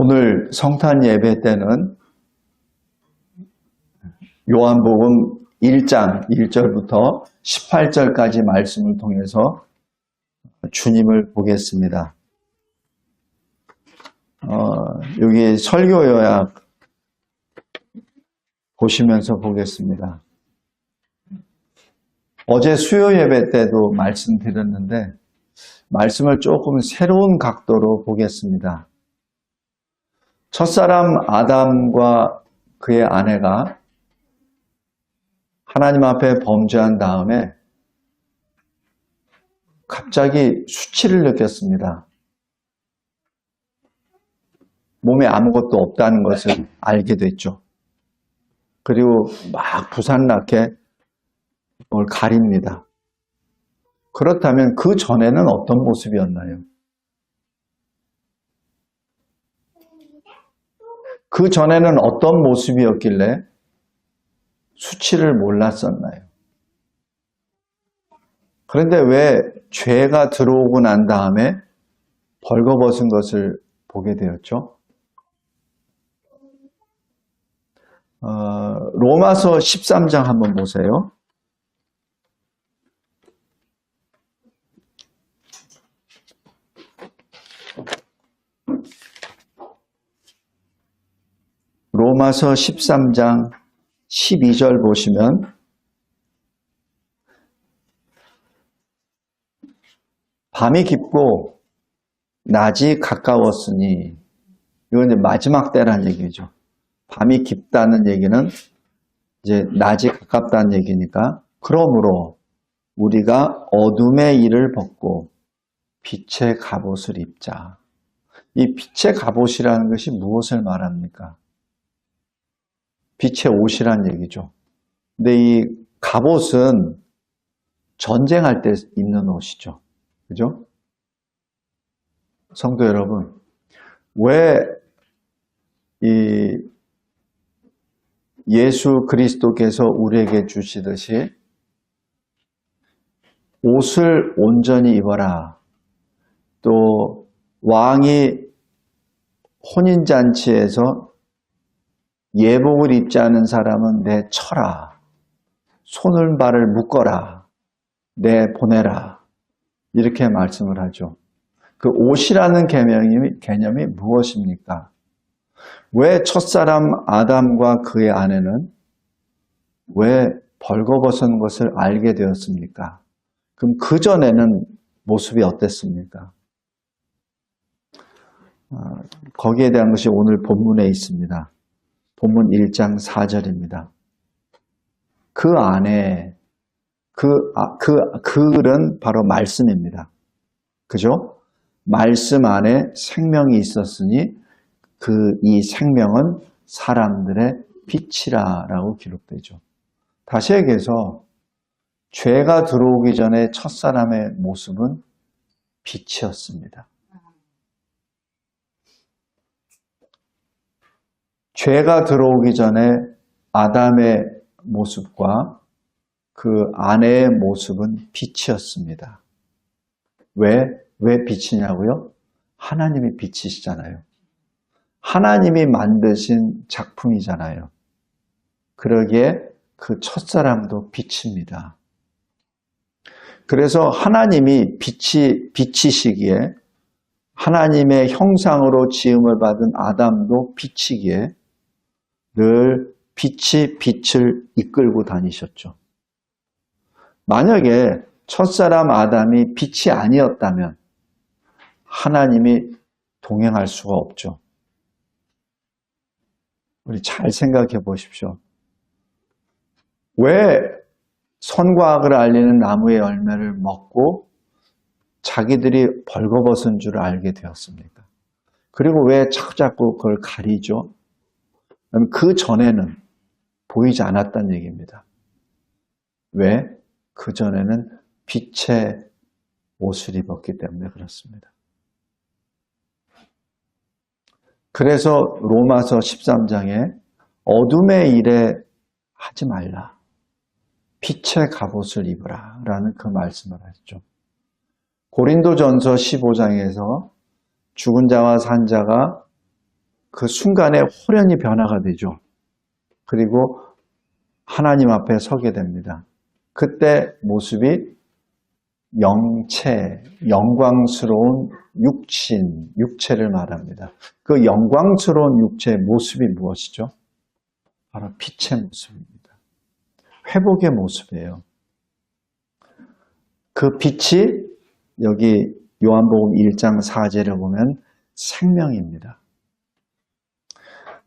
오늘 성탄 예배 때는 요한복음 1장 1절부터 18절까지 말씀을 통해서 주님을 보겠습니다. 여기 설교 요약 보시면서 보겠습니다. 어제 수요 예배 때도 말씀드렸는데 말씀을 조금 새로운 각도로 보겠습니다. 첫사람 아담과 그의 아내가 하나님 앞에 범죄한 다음에 갑자기 수치를 느꼈습니다. 몸에 아무것도 없다는 것을 알게 됐죠. 그리고 막 부산나게 그걸 가립니다. 그렇다면 그 전에는 어떤 모습이었나요? 그 전에는 어떤 모습이었길래 수치를 몰랐었나요? 그런데 왜 죄가 들어오고 난 다음에 벌거벗은 것을 보게 되었죠? 로마서 13장 한번 보세요. 로마서 13장 12절 보시면 밤이 깊고 낮이 가까웠으니 이건 이제 마지막 때란 얘기죠. 밤이 깊다는 얘기는 이제 낮이 가깝다는 얘기니까 그러므로 우리가 어둠의 일을 벗고 빛의 갑옷을 입자. 이 빛의 갑옷이라는 것이 무엇을 말합니까? 빛의 옷이란 얘기죠. 근데 이 갑옷은 전쟁할 때 입는 옷이죠. 그죠? 성도 여러분, 왜 이 예수 그리스도께서 우리에게 주시듯이 옷을 온전히 입어라. 또 왕이 혼인잔치에서 예복을 입지 않은 사람은 내쳐라. 손을 발을 묶어라. 내보내라. 이렇게 말씀을 하죠. 그 옷이라는 개념이 무엇입니까? 왜 첫사람 아담과 그의 아내는 왜 벌거벗은 것을 알게 되었습니까? 그럼 그전에는 모습이 어땠습니까? 거기에 대한 것이 오늘 본문에 있습니다. 본문 1장 4절입니다. 그 안에 그 글은 바로 말씀입니다. 그죠? 말씀 안에 생명이 있었으니 이 생명은 사람들의 빛이라라고 기록되죠. 다시 얘기해서 죄가 들어오기 전에 첫사람의 모습은 빛이었습니다. 죄가 들어오기 전에 아담의 모습과 그 아내의 모습은 빛이었습니다. 왜 빛이냐고요? 하나님이 빛이시잖아요. 하나님이 만드신 작품이잖아요. 그러기에 그 첫사람도 빛입니다. 그래서 하나님이 빛이시기에 하나님의 형상으로 지음을 받은 아담도 빛이기에 늘 빛이 빛을 이끌고 다니셨죠. 만약에 첫사람 아담이 빛이 아니었다면 하나님이 동행할 수가 없죠. 우리 잘 생각해 보십시오. 왜 선과 악을 알리는 나무의 열매를 먹고 자기들이 벌거벗은 줄 알게 되었습니까? 그리고 왜 자꾸 그걸 가리죠? 그 전에는 보이지 않았다는 얘기입니다. 왜? 그 전에는 빛의 옷을 입었기 때문에 그렇습니다. 그래서 로마서 13장에 어둠의 일에 하지 말라. 빛의 갑옷을 입으라 라는 그 말씀을 하셨죠. 고린도전서 15장에서 죽은 자와 산 자가 그 순간에 호련히 변화가 되죠. 그리고 하나님 앞에 서게 됩니다. 그때 모습이 영체, 영광스러운 육체를 말합니다. 그 영광스러운 육체의 모습이 무엇이죠? 바로 빛의 모습입니다. 회복의 모습이에요. 그 빛이 여기 요한복음 1장 4절에 보면 생명입니다.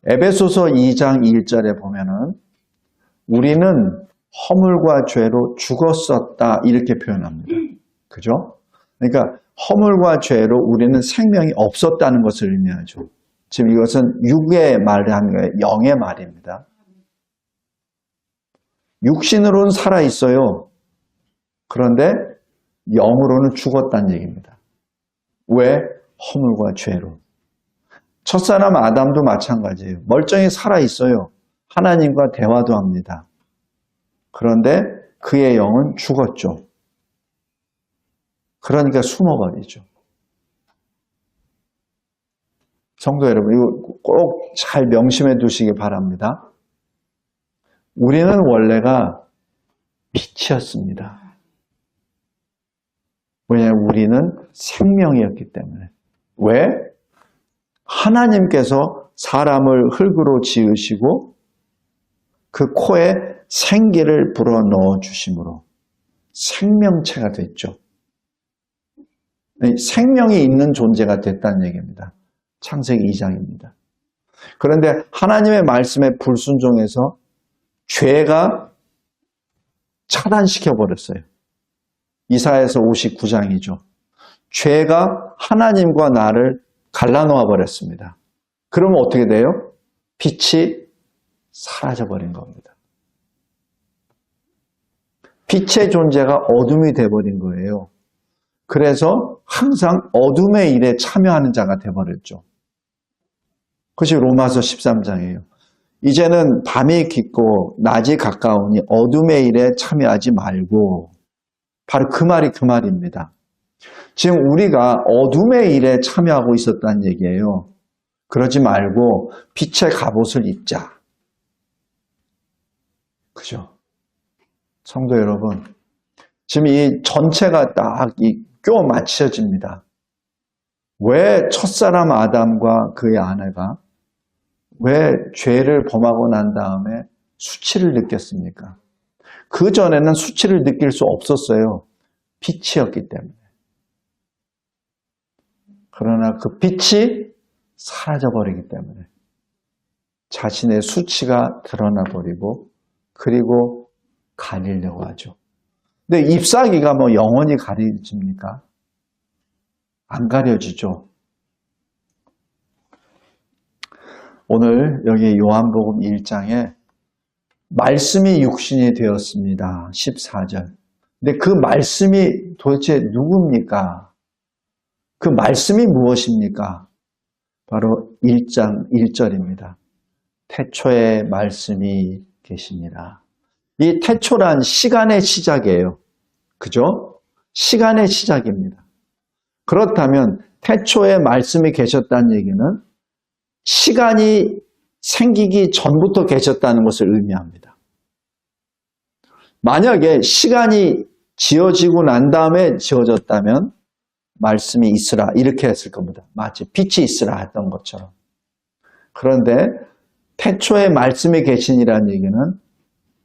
에베소서 2장 1절에 보면은 우리는 허물과 죄로 죽었었다 이렇게 표현합니다. 그죠? 그러니까 허물과 죄로 우리는 생명이 없었다는 것을 의미하죠. 지금 이것은 육의 말을 하는 거예요. 영의 말입니다. 육신으로는 살아있어요. 그런데 영으로는 죽었다는 얘기입니다. 왜? 허물과 죄로. 첫사람 아담도 마찬가지예요. 멀쩡히 살아있어요. 하나님과 대화도 합니다. 그런데 그의 영은 죽었죠. 그러니까 숨어버리죠. 성도 여러분, 이거 꼭 잘 명심해 두시기 바랍니다. 우리는 원래가 빛이었습니다. 왜냐하면 우리는 생명이었기 때문에. 왜? 하나님께서 사람을 흙으로 지으시고 그 코에 생기를 불어넣어 주심으로 생명체가 됐죠. 생명이 있는 존재가 됐다는 얘기입니다. 창세기 2장입니다. 그런데 하나님의 말씀에 불순종해서 죄가 차단시켜버렸어요. 이사야서 59장이죠. 죄가 하나님과 나를 갈라놓아 버렸습니다. 그러면 어떻게 돼요? 빛이 사라져버린 겁니다. 빛의 존재가 어둠이 돼버린 거예요. 그래서 항상 어둠의 일에 참여하는 자가 돼버렸죠. 그것이 로마서 13장이에요. 이제는 밤이 깊고 낮이 가까우니 어둠의 일에 참여하지 말고, 바로 그 말이 그 말입니다. 지금 우리가 어둠의 일에 참여하고 있었다는 얘기예요. 그러지 말고 빛의 갑옷을 입자. 그죠? 성도 여러분, 지금 이 전체가 딱 껴 맞춰집니다. 왜 첫사람 아담과 그의 아내가 왜 죄를 범하고 난 다음에 수치를 느꼈습니까? 그 전에는 수치를 느낄 수 없었어요. 빛이었기 때문에. 그러나 그 빛이 사라져버리기 때문에 자신의 수치가 드러나버리고 그리고 가리려고 하죠. 근데 잎사귀가 뭐 영원히 가려집니까? 안 가려지죠. 오늘 여기 요한복음 1장에 말씀이 육신이 되었습니다. 14절. 근데 그 말씀이 도대체 누굽니까? 그 말씀이 무엇입니까? 바로 1장 1절입니다. 태초에 말씀이 계시니라. 이 태초란 시간의 시작이에요. 그죠? 시간의 시작입니다. 그렇다면 태초에 말씀이 계셨다는 얘기는 시간이 생기기 전부터 계셨다는 것을 의미합니다. 만약에 시간이 지어지고 난 다음에 지어졌다면 말씀이 있으라 이렇게 했을 겁니다. 마치 빛이 있으라 했던 것처럼. 그런데 태초에 말씀이 계시니라는 얘기는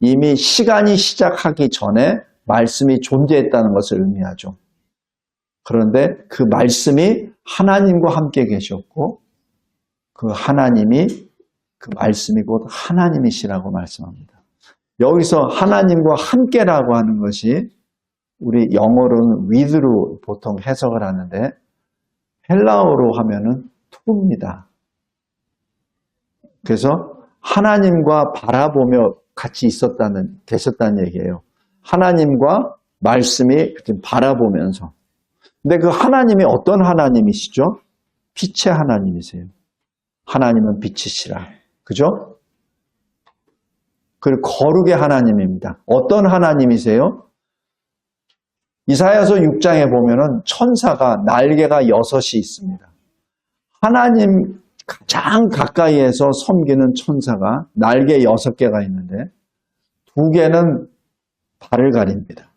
이미 시간이 시작하기 전에 말씀이 존재했다는 것을 의미하죠. 그런데 그 말씀이 하나님과 함께 계셨고 그 하나님이 그 말씀이 곧 하나님이시라고 말씀합니다. 여기서 하나님과 함께라고 하는 것이 우리 영어로는 with로 보통 해석을 하는데 헬라어로 하면은 to입니다. 그래서 하나님과 바라보며 같이 계셨다는 얘기예요. 하나님과 말씀이 바라보면서. 근데 그 하나님이 어떤 하나님이시죠? 빛의 하나님이세요. 하나님은 빛이시라. 그죠? 그리고 거룩의 하나님입니다. 어떤 하나님이세요? 이사야서 6장에 보면은 천사가 날개가 6이 있습니다. 하나님 가장 가까이에서 섬기는 천사가 날개 6개가 있는데 2개는 발을 가립니다.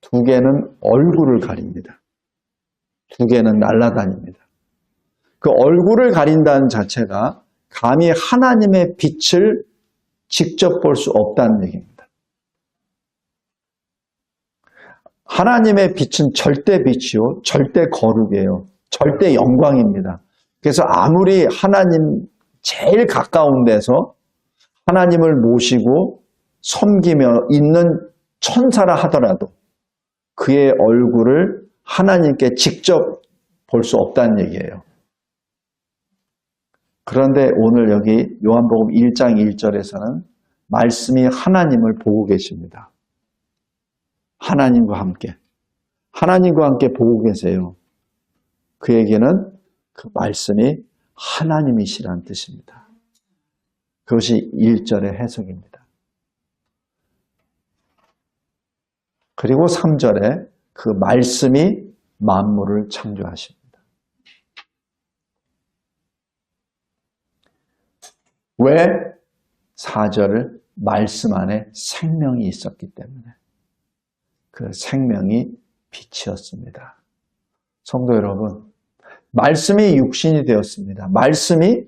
2개는 얼굴을 가립니다. 2개는 날아다닙니다. 그 얼굴을 가린다는 자체가 감히 하나님의 빛을 직접 볼 수 없다는 얘기입니다. 하나님의 빛은 절대 빛이요, 절대 거룩이에요. 절대 영광입니다. 그래서 아무리 하나님 제일 가까운 데서 하나님을 모시고 섬기며 있는 천사라 하더라도 그의 얼굴을 하나님께 직접 볼 수 없다는 얘기예요. 그런데 오늘 여기 요한복음 1장 1절에서는 말씀이 하나님을 보고 계십니다. 하나님과 함께 보고 계세요. 그에게는 그 말씀이 하나님이시라는 뜻입니다. 그것이 1절의 해석입니다. 그리고 3절에 그 말씀이 만물을 창조하십니다. 왜? 4절을 말씀 안에 생명이 있었기 때문에 그 생명이 빛이었습니다. 성도 여러분, 말씀이 육신이 되었습니다. 말씀이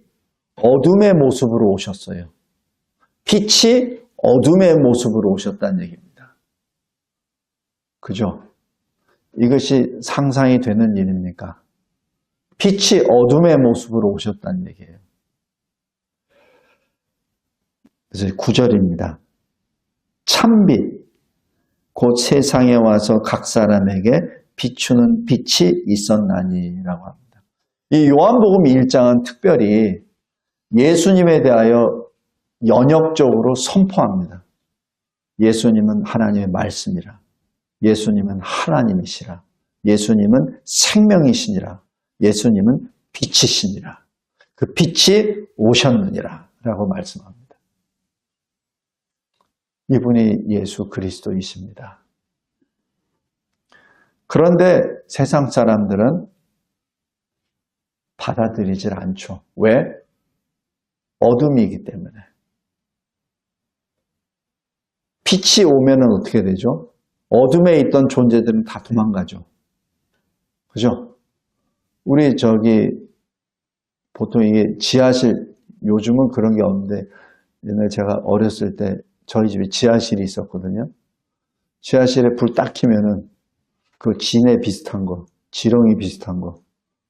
어둠의 모습으로 오셨어요. 빛이 어둠의 모습으로 오셨다는 얘기입니다. 그죠? 이것이 상상이 되는 일입니까? 빛이 어둠의 모습으로 오셨다는 얘기예요. 그래서 9절입니다. 참빛, 곧 세상에 와서 각 사람에게 비추는 빛이 있었나니라고 합니다. 이 요한복음 1장은 특별히 예수님에 대하여 연역적으로 선포합니다. 예수님은 하나님의 말씀이라. 예수님은 하나님이시라. 예수님은 생명이시니라. 예수님은 빛이시니라. 그 빛이 오셨느니라 라고 말씀합니다. 이분이 예수 그리스도이십니다. 그런데 세상 사람들은 받아들이질 않죠. 왜? 어둠이기 때문에. 빛이 오면은 어떻게 되죠? 어둠에 있던 존재들은 다 도망가죠. 그죠? 우리 보통 이게 지하실, 요즘은 그런 게 없는데 옛날에 제가 어렸을 때 저희 집에 지하실이 있었거든요. 지하실에 불 딱 켜면은 그 진해 비슷한 거, 지렁이 비슷한 거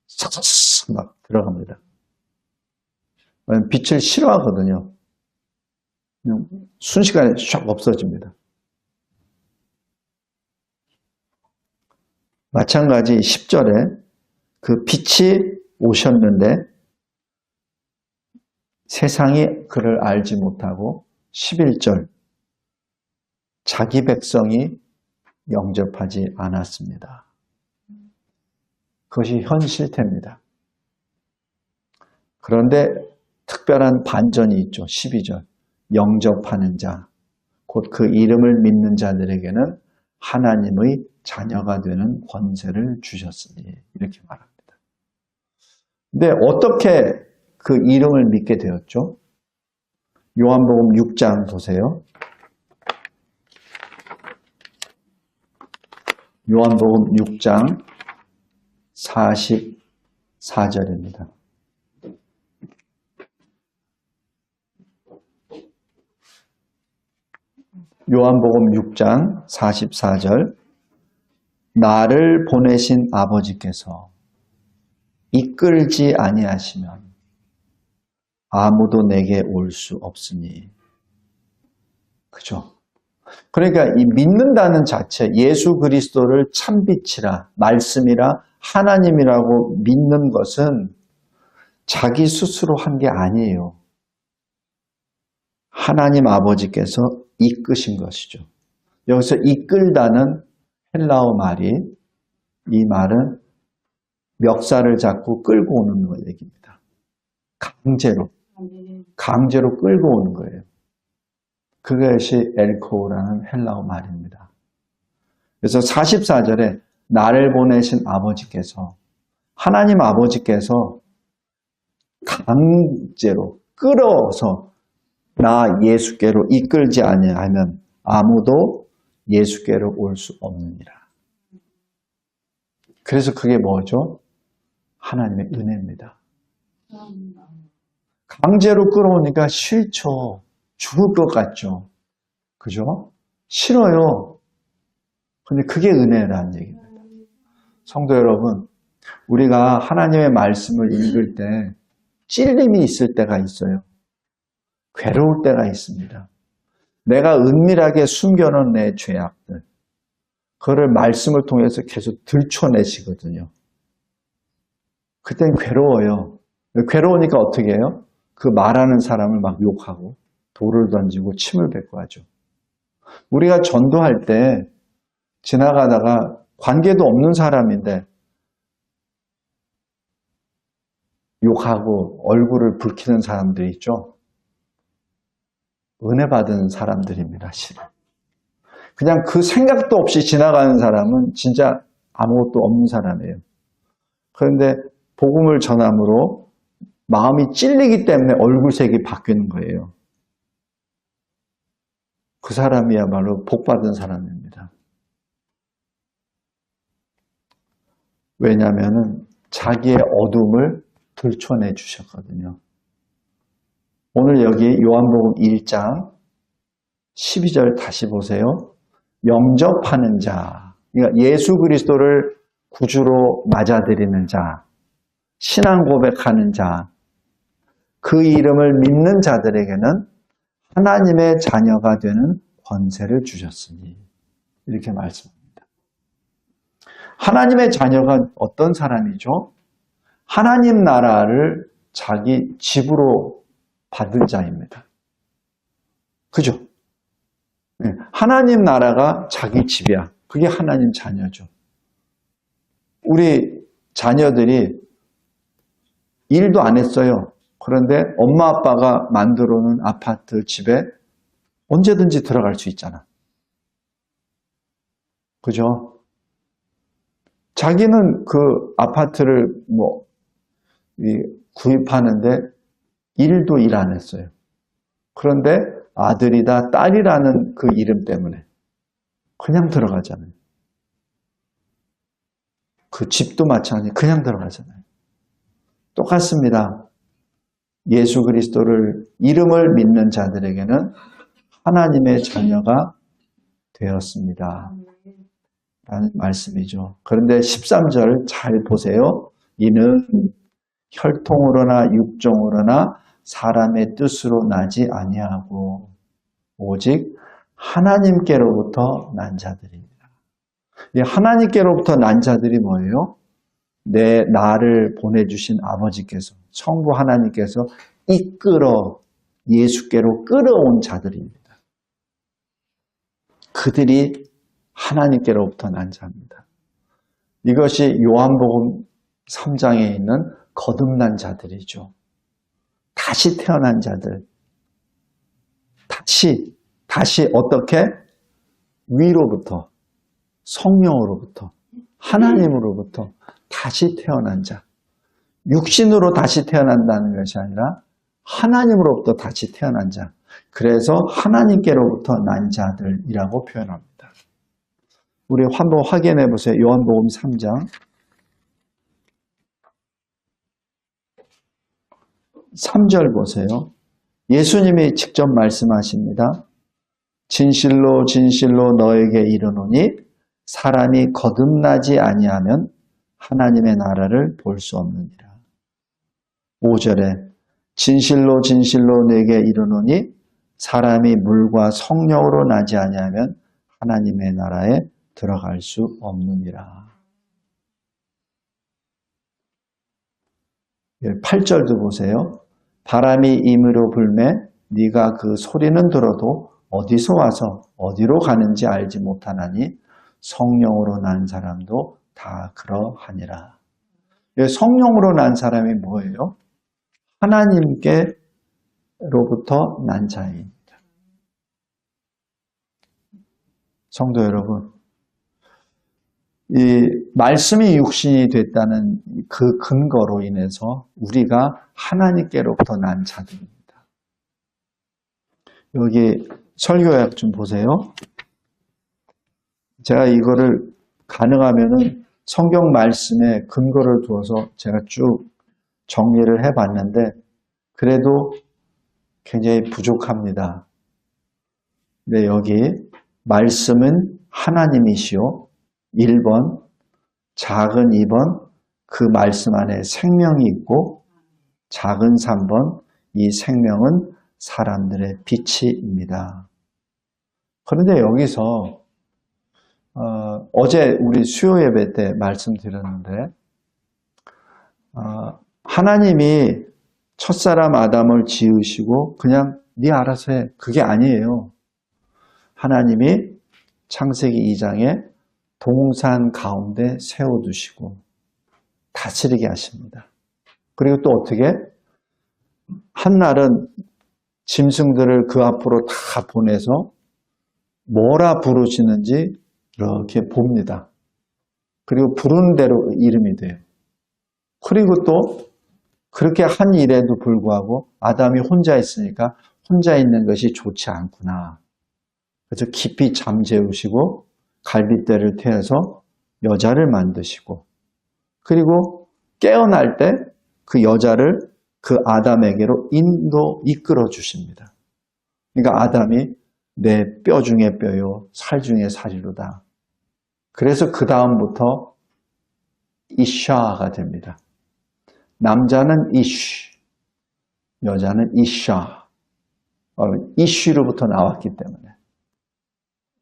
싹싹 막 들어갑니다. 빛을 싫어하거든요. 그냥 순식간에 샥 없어집니다. 마찬가지 10절에 그 빛이 오셨는데 세상이 그를 알지 못하고 11절 자기 백성이 영접하지 않았습니다. 그것이 현 실태입니다. 그런데 특별한 반전이 있죠. 12절 영접하는 자, 곧 그 이름을 믿는 자들에게는 하나님의 자녀가 되는 권세를 주셨으니 이렇게 말합니다. 근데 어떻게 그 이름을 믿게 되었죠? 요한복음 6장 보세요. 요한복음 6장 44절입니다. 요한복음 6장 44절 나를 보내신 아버지께서 이끌지 아니하시면 아무도 내게 올 수 없으니. 그죠? 그러니까 이 믿는다는 자체, 예수 그리스도를 참빛이라, 말씀이라, 하나님이라고 믿는 것은 자기 스스로 한 게 아니에요. 하나님 아버지께서 이끄신 것이죠. 여기서 이끌다는 헬라어 말이, 이 말은 멱살을 잡고 끌고 오는 거 얘기입니다. 강제로 끌고 오는 거예요. 그것이 엘코우라는 헬라어 말입니다. 그래서 44절에 나를 보내신 아버지께서, 하나님 아버지께서 강제로 끌어서 나 예수께로 이끌지 아니하면 아무도 예수께로 올 수 없느니라. 그래서 그게 뭐죠? 하나님의 은혜입니다. 강제로 끌어오니까 싫죠. 죽을 것 같죠. 그죠? 싫어요. 근데 그게 은혜라는 얘기입니다. 성도 여러분, 우리가 하나님의 말씀을 읽을 때 찔림이 있을 때가 있어요. 괴로울 때가 있습니다. 내가 은밀하게 숨겨놓은 내 죄악들, 그거를 말씀을 통해서 계속 들춰내시거든요. 그땐 괴로워요. 괴로우니까 어떻게 해요? 그 말하는 사람을 막 욕하고 돌을 던지고 침을 뱉고 하죠. 우리가 전도할 때 지나가다가 관계도 없는 사람인데 욕하고 얼굴을 붉히는 사람들이 있죠. 은혜 받은 사람들입니다, 실은. 그냥 그 생각도 없이 지나가는 사람은 진짜 아무것도 없는 사람이에요. 그런데 복음을 전함으로 마음이 찔리기 때문에 얼굴색이 바뀌는 거예요. 그 사람이야말로 복받은 사람입니다. 왜냐하면 자기의 어둠을 들춰내 주셨거든요. 오늘 여기 요한복음 1장 12절 다시 보세요. 영접하는 자, 그러니까 예수 그리스도를 구주로 맞아들이는 자, 신앙 고백하는 자, 그 이름을 믿는 자들에게는 하나님의 자녀가 되는 권세를 주셨으니 이렇게 말씀합니다. 하나님의 자녀가 어떤 사람이죠? 하나님 나라를 자기 집으로 받은 자입니다. 그죠? 하나님 나라가 자기 집이야. 그게 하나님 자녀죠. 우리 자녀들이 일도 안 했어요. 그런데 엄마 아빠가 만들어 놓은 아파트 집에 언제든지 들어갈 수 있잖아. 그죠? 자기는 그 아파트를 구입하는데 일도 일 안 했어요. 그런데 아들이다 딸이라는 그 이름 때문에 그냥 들어가잖아요. 그 집도 마찬가지 그냥 들어가잖아요. 똑같습니다. 예수 그리스도를 이름을 믿는 자들에게는 하나님의 자녀가 되었습니다. 라는 말씀이죠. 그런데 13절 잘 보세요. 이는 혈통으로나 육종으로나 사람의 뜻으로 나지 아니하고 오직 하나님께로부터 난 자들입니다. 이 하나님께로부터 난 자들이 뭐예요? 나를 보내주신 아버지께서, 성부 하나님께서 이끌어 예수께로 끌어온 자들입니다. 그들이 하나님께로부터 난 자입니다. 이것이 요한복음 3장에 있는 거듭난 자들이죠. 다시 태어난 자들. 다시 어떻게? 위로부터, 성령으로부터, 하나님으로부터 다시 태어난 자. 육신으로 다시 태어난다는 것이 아니라 하나님으로부터 다시 태어난 자. 그래서 하나님께로부터 난 자들이라고 표현합니다. 우리 한번 확인해 보세요. 요한복음 3장 3절 보세요. 예수님이 직접 말씀하십니다. 진실로 진실로 너에게 이르노니 사람이 거듭나지 아니하면 하나님의 나라를 볼 수 없느니라. 5절에 진실로 진실로 내게 이르노니 사람이 물과 성령으로 나지 아니하면 하나님의 나라에 들어갈 수 없느니라. 8절도 보세요. 바람이 임으로 불매 네가 그 소리는 들어도 어디서 와서 어디로 가는지 알지 못하나니 성령으로 난 사람도 다 그러하니라. 성령으로 난 사람이 뭐예요? 하나님께로부터 난 자입니다. 성도 여러분, 이 말씀이 육신이 됐다는 그 근거로 인해서 우리가 하나님께로부터 난 자들입니다. 여기 설교약 좀 보세요. 제가 이거를 가능하면은 성경 말씀에 근거를 두어서 제가 쭉 정리를 해봤는데 그래도 굉장히 부족합니다. 근데 여기 말씀은 하나님이시요. 1번, 작은 2번, 그 말씀 안에 생명이 있고 작은 3번, 이 생명은 사람들의 빛입니다. 그런데 여기서 어제 우리 수요 예배 때 말씀드렸는데 하나님이 첫사람 아담을 지으시고 그냥 네 알아서 해. 그게 아니에요. 하나님이 창세기 2장에 동산 가운데 세워두시고 다스리게 하십니다. 그리고 또 어떻게? 한날은 짐승들을 그 앞으로 다 보내서 뭐라 부르시는지 이렇게 봅니다. 그리고 부르는 대로 이름이 돼요. 그리고 또 그렇게 한 일에도 불구하고 아담이 혼자 있으니까 혼자 있는 것이 좋지 않구나. 그래서 깊이 잠재우시고 갈빗대를 태워서 여자를 만드시고 그리고 깨어날 때 그 여자를 그 아담에게로 이끌어 주십니다. 그러니까 아담이 내 뼈 중에 뼈요 살 중에 살이로다. 그래서 그 다음부터 이샤가 됩니다. 남자는 이쉬, 여자는 이샤. 이쉬로부터 나왔기 때문에.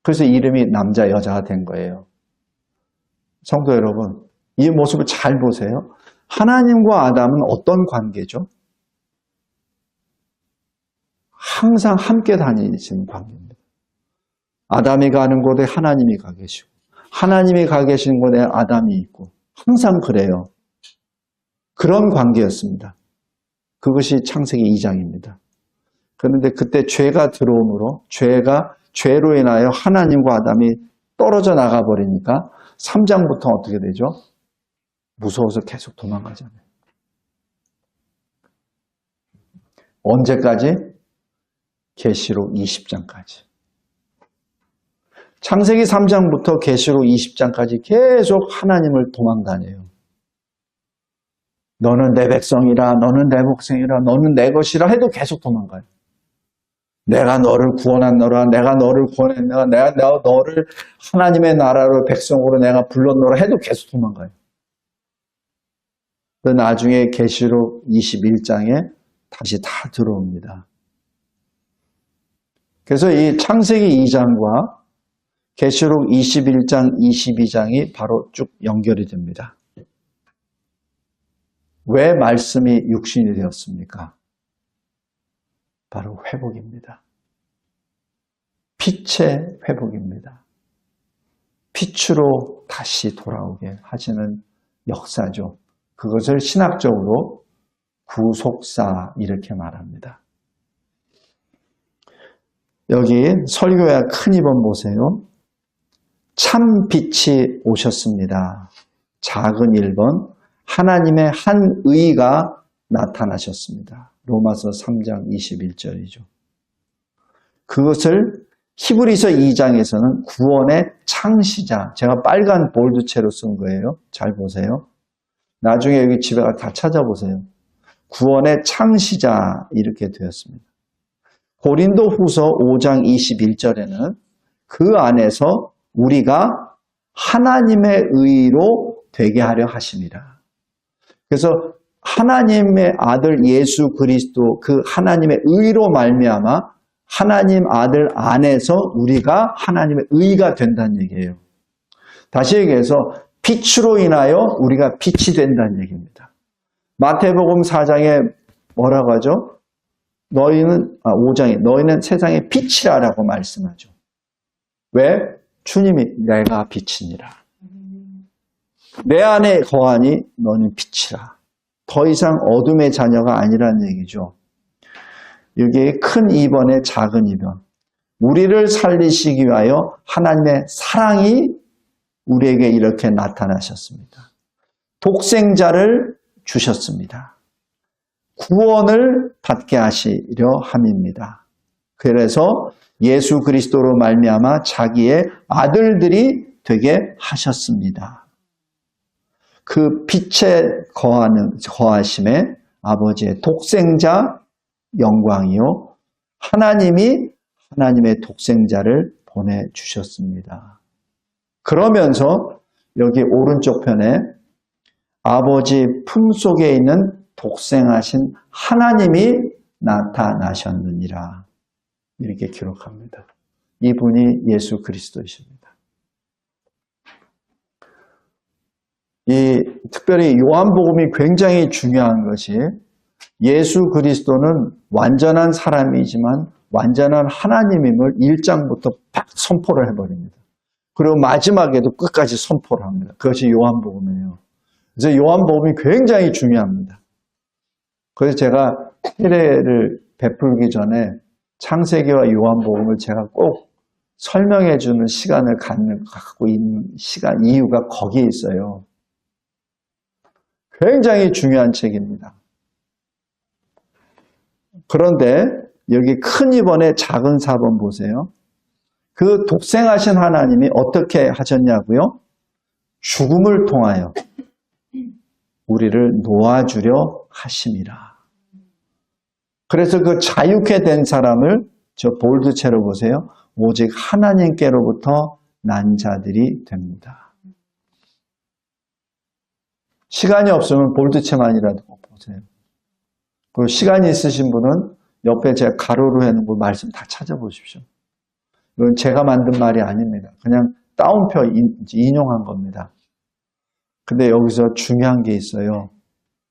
그래서 이름이 남자, 여자가 된 거예요. 성도 여러분, 이 모습을 잘 보세요. 하나님과 아담은 어떤 관계죠? 항상 함께 다니시는 관계입니다. 아담이 가는 곳에 하나님이 가 계시고 하나님이 가 계신 곳에 아담이 있고 항상 그래요. 그런 관계였습니다. 그것이 창세기 2장입니다. 그런데 그때 죄가 들어오므로 죄로 인하여 하나님과 아담이 떨어져 나가버리니까 3장부터 어떻게 되죠? 무서워서 계속 도망가잖아요. 언제까지? 계시록 20장까지. 창세기 3장부터 계시록 20장까지 계속 하나님을 도망다녀요. 너는 내 백성이라, 너는 내 목생이라, 너는 내 것이라 해도 계속 도망가요. 내가 너를 구원한 너라, 내가 너를 구원했노라, 내가 너를 하나님의 나라로 백성으로 내가 불렀노라 해도 계속 도망가요. 그 나중에 계시록 21장에 다시 다 들어옵니다. 그래서 이 창세기 2장과 계시록 21장, 22장이 바로 쭉 연결이 됩니다. 왜 말씀이 육신이 되었습니까? 바로 회복입니다. 빛의 회복입니다. 빛으로 다시 돌아오게 하시는 역사죠. 그것을 신학적으로 구속사 이렇게 말합니다. 여기 설교야 큰 2번 보세요. 참 빛이 오셨습니다. 작은 1번 하나님의 한 의가 나타나셨습니다. 로마서 3장 21절이죠. 그것을 히브리서 2장에서는 구원의 창시자, 제가 빨간 볼드체로 쓴 거예요. 잘 보세요. 나중에 여기 집에 가서 다 찾아보세요. 구원의 창시자 이렇게 되었습니다. 고린도 후서 5장 21절에는 그 안에서 우리가 하나님의 의로 되게 하려 하심이라. 그래서 하나님의 아들 예수 그리스도 그 하나님의 의로 말미암아 하나님 아들 안에서 우리가 하나님의 의가 된다는 얘기예요. 다시 얘기해서 빛으로 인하여 우리가 빛이 된다는 얘기입니다. 마태복음 4장에 뭐라고 하죠? 5장에 너희는 세상의 빛이라고 말씀하죠. 왜? 주님이 내가 빛이니라. 내 안에 거하니 너는 빛이라. 더 이상 어둠의 자녀가 아니라는 얘기죠. 여기에 큰 2번에 작은 2번. 우리를 살리시기 위하여 하나님의 사랑이 우리에게 이렇게 나타나셨습니다. 독생자를 주셨습니다. 구원을 받게 하시려 함입니다. 그래서 예수 그리스도로 말미암아 자기의 아들들이 되게 하셨습니다. 그 빛에 거하심에 아버지의 독생자 영광이요 하나님이 하나님의 독생자를 보내주셨습니다. 그러면서 여기 오른쪽 편에 아버지 품속에 있는 독생하신 하나님이 나타나셨느니라 이렇게 기록합니다. 이분이 예수 그리스도이십니다. 특별히 요한복음이 굉장히 중요한 것이 예수 그리스도는 완전한 사람이지만 완전한 하나님임을 1장부터 딱 선포를 해버립니다. 그리고 마지막에도 끝까지 선포를 합니다. 그것이 요한복음이에요. 그래서 요한복음이 굉장히 중요합니다. 그래서 제가 세례를 베풀기 전에 창세기와 요한복음을 제가 꼭 설명해 주는 시간을 갖고 있는 이유가 거기에 있어요. 굉장히 중요한 책입니다. 그런데 여기 큰 2번에 작은 4번 보세요. 그 독생하신 하나님이 어떻게 하셨냐고요? 죽음을 통하여 우리를 놓아주려 하심이라. 그래서 그 자유케 된 사람을 저 볼드체로 보세요. 오직 하나님께로부터 난 자들이 됩니다. 시간이 없으면 볼드체만이라도 보세요. 그리고 시간이 있으신 분은 옆에 제가 가로로 해놓은 말씀 다 찾아보십시오. 이건 제가 만든 말이 아닙니다. 그냥 따옴표 인용한 겁니다. 근데 여기서 중요한 게 있어요.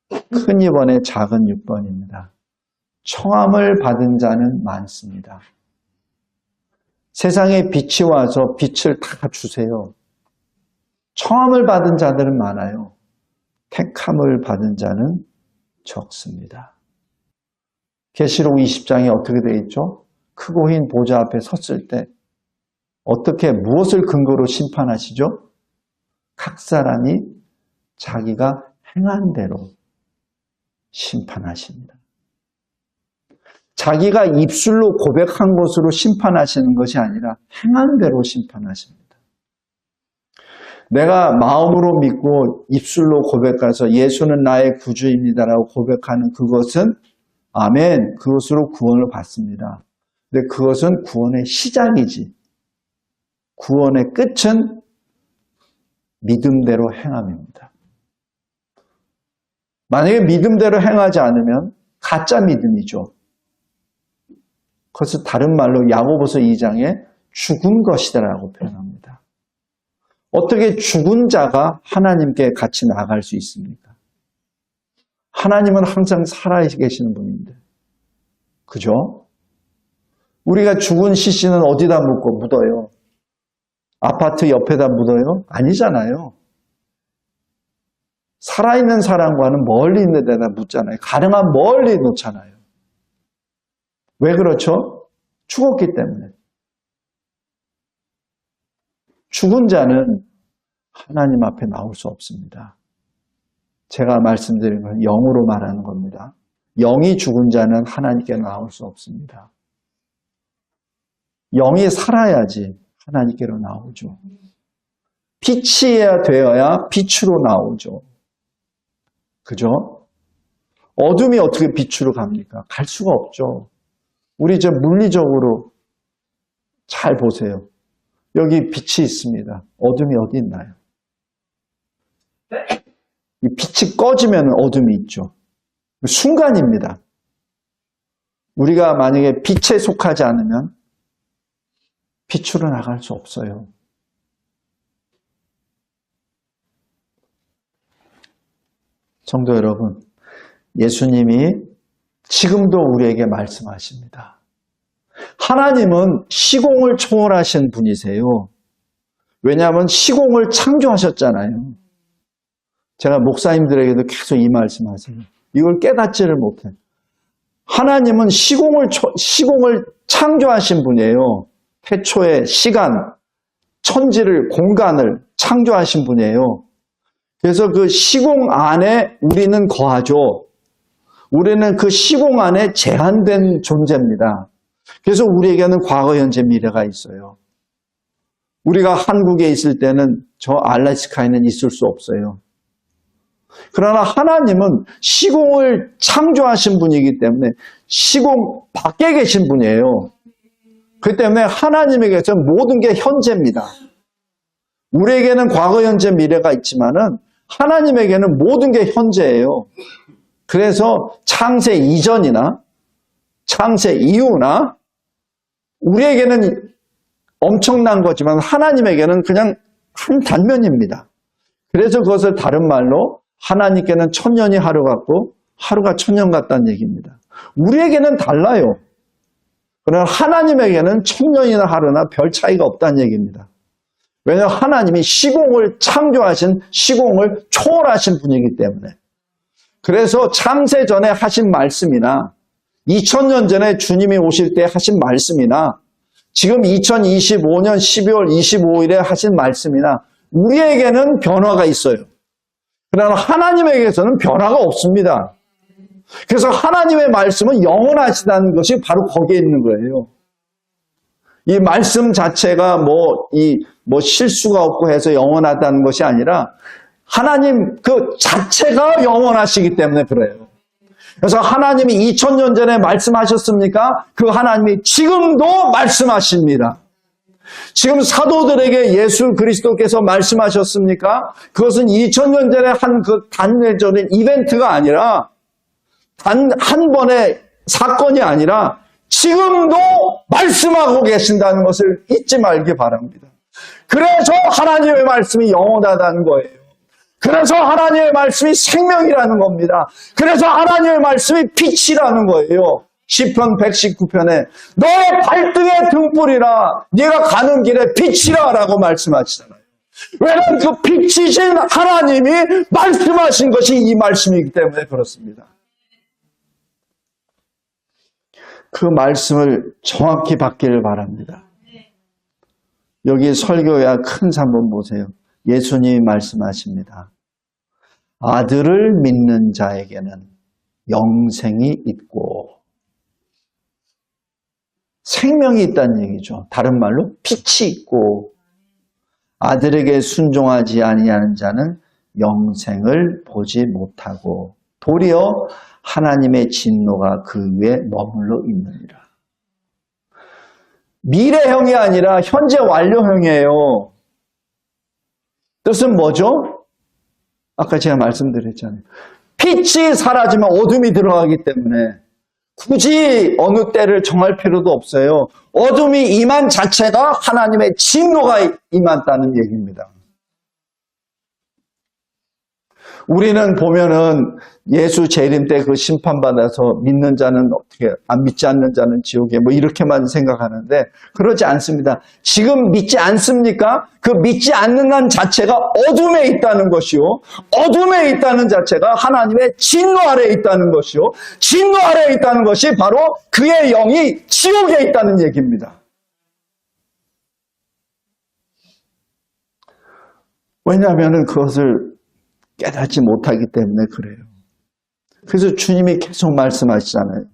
큰 2번에 작은 6번입니다. 청함을 받은 자는 많습니다. 세상에 빛이 와서 빛을 다 주세요. 청함을 받은 자들은 많아요. 택함을 받은 자는 적습니다. 계시록 20장이 어떻게 되어 있죠? 크고 흰 보좌 앞에 섰을 때 어떻게 무엇을 근거로 심판하시죠? 각 사람이 자기가 행한 대로 심판하십니다. 자기가 입술로 고백한 것으로 심판하시는 것이 아니라 행한 대로 심판하십니다. 내가 마음으로 믿고 입술로 고백해서 예수는 나의 구주입니다라고 고백하는 그것은 아멘, 그것으로 구원을 받습니다. 근데 그것은 구원의 시작이지. 구원의 끝은 믿음대로 행함입니다. 만약에 믿음대로 행하지 않으면 가짜 믿음이죠. 그것을 다른 말로 야고보서 2장에 죽은 것이다라고 표현합니다. 어떻게 죽은 자가 하나님께 같이 나갈 수 있습니까? 하나님은 항상 살아계시는 분인데. 그죠? 우리가 죽은 시신은 어디다 묻어요? 아파트 옆에다 묻어요? 아니잖아요. 살아있는 사람과는 멀리 있는 데다 묻잖아요. 가능한 멀리 놓잖아요. 왜 그렇죠? 죽었기 때문에. 죽은 자는 하나님 앞에 나올 수 없습니다. 제가 말씀드린 건 영으로 말하는 겁니다. 영이 죽은 자는 하나님께 나올 수 없습니다. 영이 살아야지 하나님께로 나오죠. 빛이 되어야 빛으로 나오죠. 그죠? 어둠이 어떻게 빛으로 갑니까? 갈 수가 없죠. 우리 이제 물리적으로 잘 보세요. 여기 빛이 있습니다. 어둠이 어디 있나요? 이 빛이 꺼지면 어둠이 있죠. 순간입니다. 우리가 만약에 빛에 속하지 않으면 빛으로 나갈 수 없어요. 성도 여러분, 예수님이 지금도 우리에게 말씀하십니다. 하나님은 시공을 초월하신 분이세요. 왜냐하면 시공을 창조하셨잖아요. 제가 목사님들에게도 계속 이 말씀하세요. 이걸 깨닫지를 못해. 하나님은 시공을 창조하신 분이에요. 태초의 시간, 천지를, 공간을 창조하신 분이에요. 그래서 그 시공 안에 우리는 거하죠. 우리는 그 시공 안에 제한된 존재입니다. 그래서 우리에게는 과거, 현재, 미래가 있어요. 우리가 한국에 있을 때는 저 알래스카에는 있을 수 없어요. 그러나 하나님은 시공을 창조하신 분이기 때문에 시공 밖에 계신 분이에요. 그렇기 때문에 하나님에게서 모든 게 현재입니다. 우리에게는 과거, 현재, 미래가 있지만은 하나님에게는 모든 게 현재예요. 그래서 창세 이전이나 창세 이후나 우리에게는 엄청난 거지만 하나님에게는 그냥 한 단면입니다. 그래서 그것을 다른 말로 하나님께는 천년이 하루 같고 하루가 천년 같다는 얘기입니다. 우리에게는 달라요. 그러나 하나님에게는 천년이나 하루나 별 차이가 없다는 얘기입니다. 왜냐하면 하나님이 시공을 창조하신, 시공을 초월하신 분이기 때문에. 그래서 창세전에 하신 말씀이나 2000년 전에 주님이 오실 때 하신 말씀이나 지금 2025년 12월 25일에 하신 말씀이나 우리에게는 변화가 있어요. 그러나 하나님에게서는 변화가 없습니다. 그래서 하나님의 말씀은 영원하시다는 것이 바로 거기에 있는 거예요. 이 말씀 자체가 실수가 없고 해서 영원하다는 것이 아니라 하나님 그 자체가 영원하시기 때문에 그래요. 그래서 하나님이 2000년 전에 말씀하셨습니까? 그 하나님이 지금도 말씀하십니다. 지금 사도들에게 예수 그리스도께서 말씀하셨습니까? 그것은 2000년 전에 한 그 단회적인 이벤트가 아니라 단 한 번의 사건이 아니라 지금도 말씀하고 계신다는 것을 잊지 말기 바랍니다. 그래서 하나님의 말씀이 영원하다는 거예요. 그래서 하나님의 말씀이 생명이라는 겁니다. 그래서 하나님의 말씀이 빛이라는 거예요. 시편 119편에 너의 발등의 등불이라 네가 가는 길에 빛이라 라고 말씀하시잖아요. 왜냐하면 그 빛이신 하나님이 말씀하신 것이 이 말씀이기 때문에 그렇습니다. 그 말씀을 정확히 받기를 바랍니다. 여기 설교야 큰 산본 보세요. 예수님이 말씀하십니다. 아들을 믿는 자에게는 영생이 있고 생명이 있다는 얘기죠. 다른 말로 빛이 있고 아들에게 순종하지 아니하는 자는 영생을 보지 못하고 도리어 하나님의 진노가 그 위에 머물러 있느니라. 미래형이 아니라 현재 완료형이에요. 뜻은 뭐죠? 아까 제가 말씀드렸잖아요. 빛이 사라지면 어둠이 들어가기 때문에 굳이 어느 때를 정할 필요도 없어요. 어둠이 임한 자체가 하나님의 진노가 임한다는 얘기입니다. 우리는 보면은 예수 재림 때 그 심판받아서 믿는 자는 어떻게, 안 믿지 않는 자는 지옥에 이렇게만 생각하는데 그러지 않습니다. 지금 믿지 않습니까? 그 믿지 않는 자체가 어둠에 있다는 것이요. 어둠에 있다는 자체가 하나님의 진노 아래에 있다는 것이요. 진노 아래에 있다는 것이 바로 그의 영이 지옥에 있다는 얘기입니다. 왜냐하면 그것을 깨닫지 못하기 때문에 그래요. 그래서 주님이 계속 말씀하시잖아요.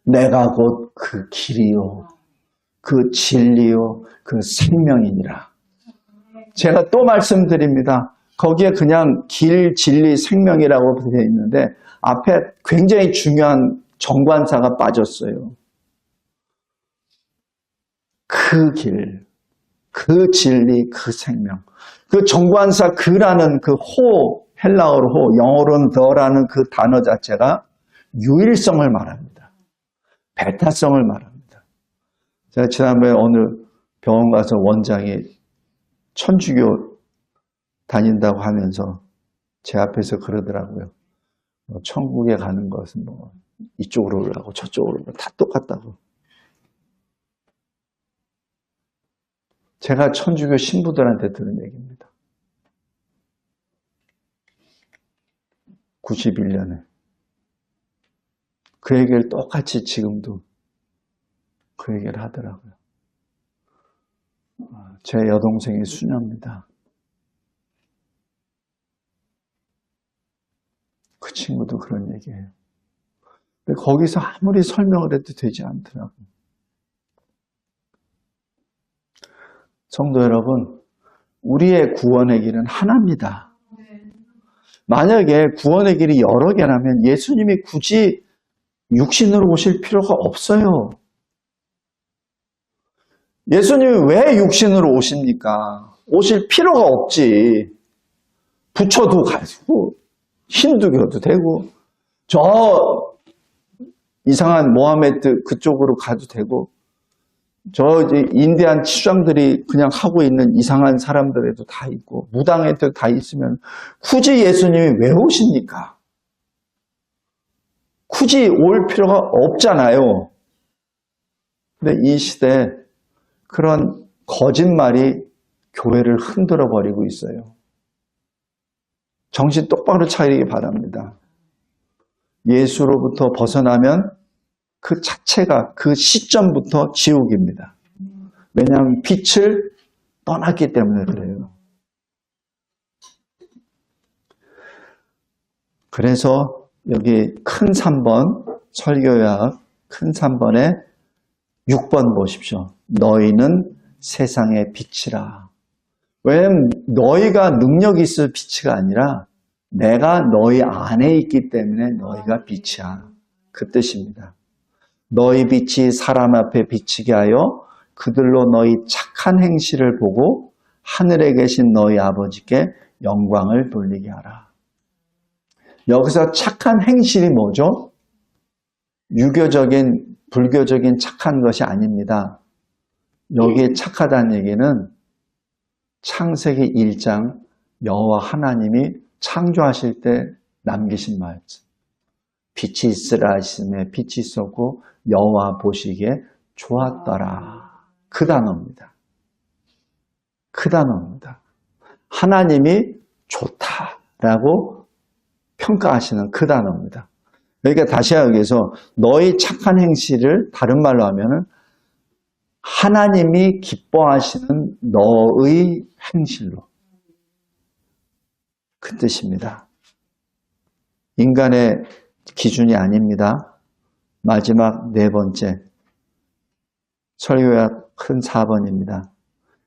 내가 곧 그 길이요, 그 진리요, 그 생명이니라. 제가 또 말씀드립니다. 거기에 그냥 길, 진리, 생명이라고 되어 있는데 앞에 굉장히 중요한 정관사가 빠졌어요. 그 길, 그 진리, 그 생명. 그 정관사 그라는 그 헬라어로 영어로는 더라는 그 단어 자체가 유일성을 말합니다. 배타성을 말합니다. 제가 지난번에 어느 병원 가서 원장이 천주교 다닌다고 하면서 제 앞에서 그러더라고요. 천국에 가는 것은 이쪽으로 올라가고 저쪽으로 올라가고 다 똑같다고. 제가 천주교 신부들한테 들은 얘기입니다. 91년에. 그 얘기를 똑같이 지금도 그 얘기를 하더라고요. 제 여동생이 수녀입니다. 그 친구도 그런 얘기해요. 근데 거기서 아무리 설명을 해도 되지 않더라고요. 성도 여러분, 우리의 구원의 길은 하나입니다. 만약에 구원의 길이 여러 개라면 예수님이 굳이 육신으로 오실 필요가 없어요. 예수님이 왜 육신으로 오십니까? 오실 필요가 없지. 부처도 가지고 힌두교도 되고 저 이상한 모하메드 그쪽으로 가도 되고 저 인디안 치장들이 그냥 하고 있는 이상한 사람들에도 다 있고 무당에도 다 있으면 굳이 예수님이 왜 오십니까? 굳이 올 필요가 없잖아요. 근데 이 시대에 그런 거짓말이 교회를 흔들어 버리고 있어요. 정신 똑바로 차리기 바랍니다. 예수로부터 벗어나면 그 자체가 그 시점부터 지옥입니다. 왜냐하면 빛을 떠났기 때문에 그래요. 그래서 여기 큰 3번 설교약 큰 3번에 6번 보십시오. 너희는 세상의 빛이라. 왜냐하면 너희가 능력이 있을 빛이가 아니라 내가 너희 안에 있기 때문에 너희가 빛이야. 그 뜻입니다. 너희 빛이 사람 앞에 비치게 하여 그들로 너희 착한 행실을 보고 하늘에 계신 너희 아버지께 영광을 돌리게 하라. 여기서 착한 행실이 뭐죠? 유교적인, 불교적인 착한 것이 아닙니다. 여기에 착하다는 얘기는 창세기 1장 여호와 하나님이 창조하실 때 남기신 말씀. 빛이 있으라 하시매 빛이 있었고 여호와 보시기에 좋았더라. 그 단어입니다. 그 단어입니다. 하나님이 좋다라고 평가하시는 그 단어입니다. 그러니까 다시 여기서 너희 착한 행실을 다른 말로 하면은 하나님이 기뻐하시는 너의 행실로 그 뜻입니다. 인간의 기준이 아닙니다. 마지막 네 번째 설교약 큰 4번입니다.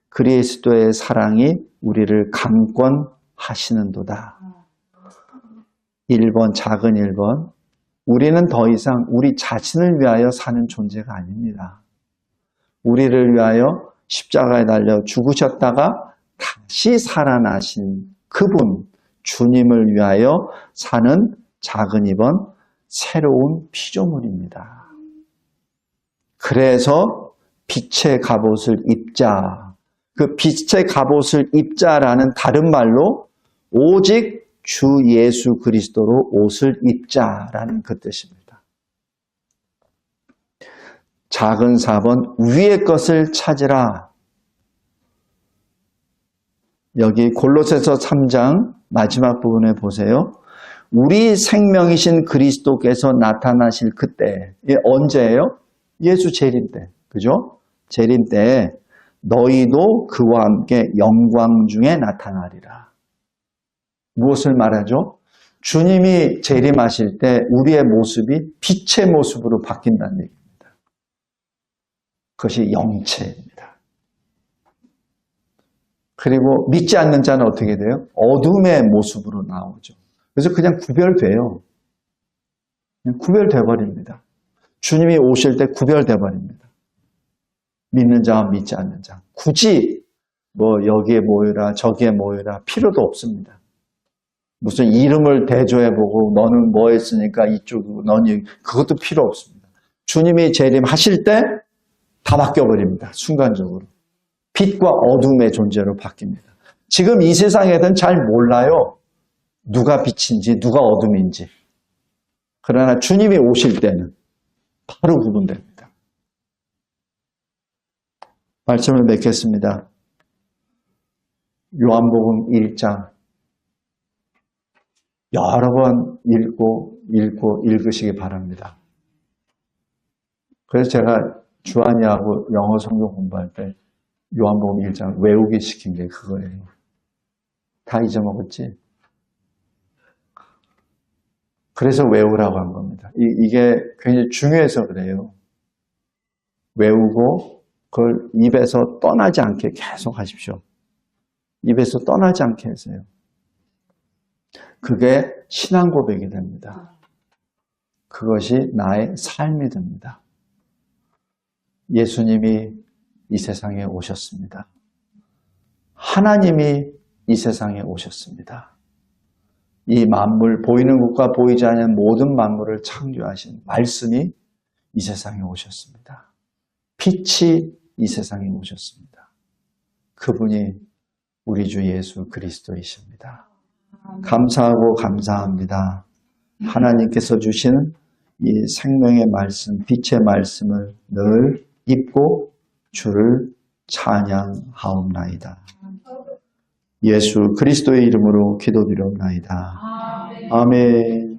그리스도의 사랑이 우리를 강권하시는도다. 1번 작은 1번 우리는 더 이상 우리 자신을 위하여 사는 존재가 아닙니다. 우리를 위하여 십자가에 달려 죽으셨다가 다시 살아나신 그분 주님을 위하여 사는 작은 2번 새로운 피조물입니다. 그래서 빛의 갑옷을 입자. 그 빛의 갑옷을 입자라는 다른 말로 오직 주 예수 그리스도로 옷을 입자라는 그 뜻입니다. 작은 4번 위의 것을 찾으라. 여기 골로새서 3장 마지막 부분에 보세요. 우리 생명이신 그리스도께서 나타나실 그때 언제예요? 예수 재림 때. 그죠? 재림 때 너희도 그와 함께 영광 중에 나타나리라. 무엇을 말하죠? 주님이 재림하실 때 우리의 모습이 빛의 모습으로 바뀐다는 얘기입니다. 그것이 영체입니다. 그리고 믿지 않는 자는 어떻게 돼요? 어둠의 모습으로 나오죠. 그래서 그냥 구별돼요. 그냥 구별돼 버립니다. 주님이 오실 때 구별돼 버립니다. 믿는 자와 믿지 않는 자. 굳이 뭐 여기에 모여라 저기에 모여라 필요도 없습니다. 무슨 이름을 대조해보고 너는 뭐 했으니까 이쪽이고 너는 그것도 필요 없습니다. 주님이 재림하실 때 다 바뀌어버립니다. 순간적으로. 빛과 어둠의 존재로 바뀝니다. 지금 이 세상에는 잘 몰라요. 누가 빛인지 누가 어둠인지. 그러나 주님이 오실 때는 바로 구분됩니다. 말씀을 맺겠습니다. 요한복음 1장 여러 번 읽으시기 바랍니다. 그래서 제가 주한이하고 영어 성경 공부할 때 요한복음 1장 외우기 시킨 게 그거예요. 다 잊어먹었지? 그래서 외우라고 한 겁니다. 이게 굉장히 중요해서 그래요. 외우고 그걸 입에서 떠나지 않게 계속 하십시오. 입에서 떠나지 않게 하세요. 그게 신앙 고백이 됩니다. 그것이 나의 삶이 됩니다. 예수님이 이 세상에 오셨습니다. 하나님이 이 세상에 오셨습니다. 이 만물, 보이는 것과 보이지 않는 모든 만물을 창조하신 말씀이 이 세상에 오셨습니다. 빛이 이 세상에 오셨습니다. 그분이 우리 주 예수 그리스도이십니다. 감사하고 감사합니다. 하나님께서 주시는 이 생명의 말씀, 빛의 말씀을 늘 입고 주를 찬양하옵나이다. 예수 그리스도의 이름으로 기도드리옵나이다. 아멘.